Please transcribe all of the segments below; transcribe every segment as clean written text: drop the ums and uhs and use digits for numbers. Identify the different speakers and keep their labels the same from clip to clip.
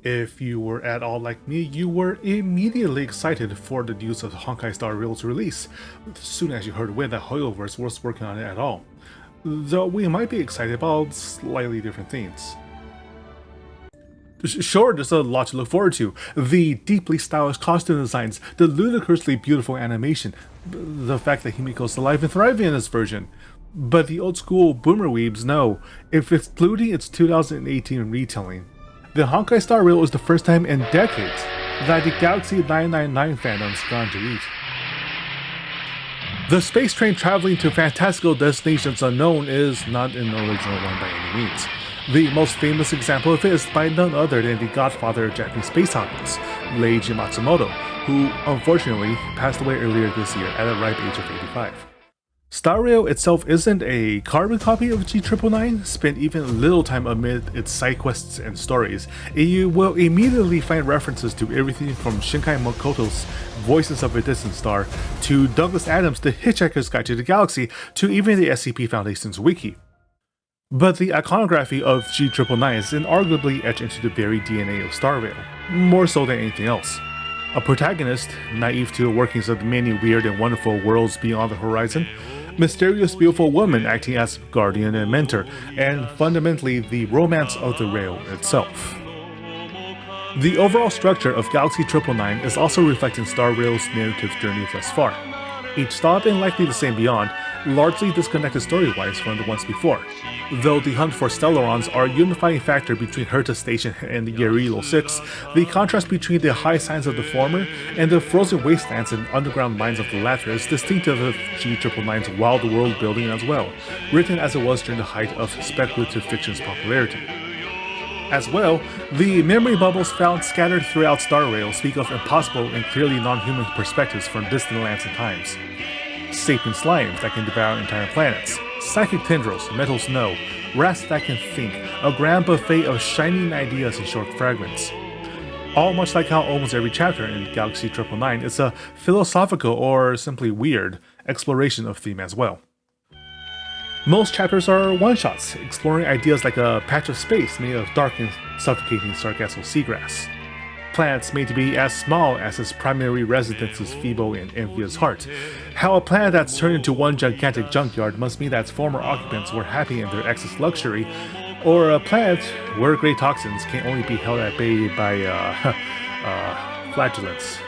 Speaker 1: If you were at all like me, you were immediately excited for the news of Honkai Star Rail's release, as soon as you heard when that Hoyoverse was working on it at all. Though we might be excited about slightly different things. Sure, there's a lot to look forward to. The deeply stylish costume designs, the ludicrously beautiful animation, the fact that Himiko's alive and thriving in this version. But the old school boomer weebs know, if excluding its 2018 retelling, the Honkai Star Rail is the first time in decades that the Galaxy 999 fandom's gone to eat. The space train traveling to fantastical destinations unknown is not an original one by any means. The most famous example of it is by none other than the godfather of Japanese space operas, Leiji Matsumoto, who unfortunately passed away earlier this year at a ripe age of 85. Star Rail itself isn't a carbon copy of G999, spent even little time amid its side quests and stories, and you will immediately find references to everything from Shinkai Makoto's Voices of a Distant Star, to Douglas Adams' The Hitchhiker's Guide to the Galaxy, to even the SCP Foundation's wiki. But the iconography of G999 is inarguably etched into the very DNA of Star Rail, more so than anything else. A protagonist, naive to the workings of the many weird and wonderful worlds beyond the horizon, mysterious beautiful woman acting as guardian and mentor, and fundamentally the romance of the rail itself. The overall structure of Galaxy 999 is also reflecting Star Rail's narrative journey thus far. Each stop, and likely the same beyond, largely disconnected story-wise from the ones before, though the hunt for Stellarons are a unifying factor between Herta Station and the Yarilo 6, the contrast between the high signs of the former and the frozen wastelands and underground mines of the latter is distinctive of G999's wild world building as well, written as it was during the height of speculative fiction's popularity. As well, the memory bubbles found scattered throughout Star Rail speak of impossible and clearly non-human perspectives from distant lands and times. Sapient slimes that can devour entire planets, psychic tendrils, metal snow, rats that can think, a grand buffet of shining ideas in short fragments. All much like how almost every chapter in Galaxy 999 is a philosophical or simply weird exploration of theme as well. Most chapters are one-shots, exploring ideas like a patch of space made of dark and suffocating sargassol seagrass. Planets made to be as small as its primary residence's feeble and envious heart. How a planet that's turned into one gigantic junkyard must mean that its former occupants were happy in their excess luxury, or a planet where great toxins can only be held at bay by, flagellants.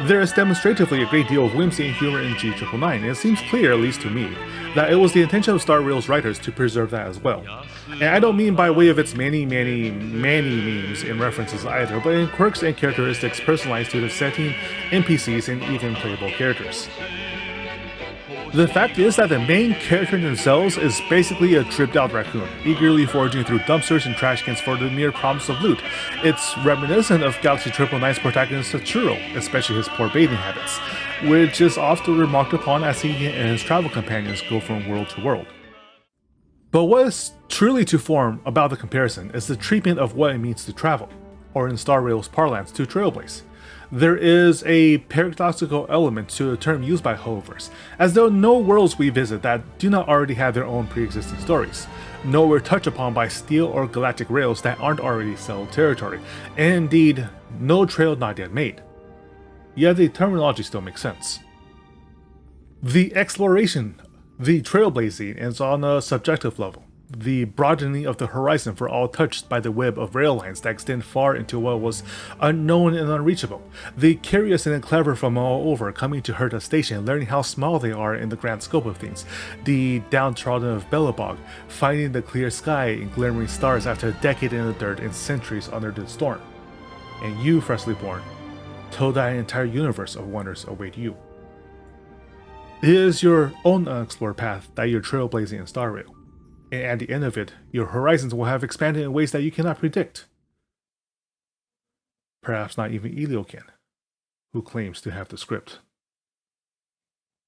Speaker 1: There is demonstratively a great deal of whimsy and humor in G999, and it seems clear, at least to me, that it was the intention of Star Rail's writers to preserve that as well. And I don't mean by way of its many memes and references either, but in quirks and characteristics personalized to the setting, NPCs, and even playable characters. The fact is that the main character themselves is basically a tripped out raccoon, eagerly foraging through dumpsters and trash cans for the mere promise of loot. It's reminiscent of Galaxy 999's protagonist Sachuro, especially his poor bathing habits, which is often remarked upon as he and his travel companions go from world to world. But what is truly to form about the comparison is the treatment of what it means to travel, or in Star Rail's parlance, to trailblaze. There is a paradoxical element to the term used by Hoyoverse, as though no worlds we visit that do not already have their own pre-existing stories, nowhere touched upon by steel or galactic rails that aren't already settled territory, and indeed, no trail not yet made. Yet the terminology still makes sense. The exploration, the trailblazing, is on a subjective level. The broadening of the horizon for all touched by the web of rail lines that extend far into what was unknown and unreachable. The curious and clever from all over coming to Herta Station, learning how small they are in the grand scope of things. The downtrodden of Belobog, finding the clear sky and glimmering stars after a decade in the dirt and centuries under the storm. And you, freshly born, told that an entire universe of wonders await you. It is your own unexplored path that you're trailblazing in Star Rail. And at the end of it, your horizons will have expanded in ways that you cannot predict. Perhaps not even Elio can, who claims to have the script.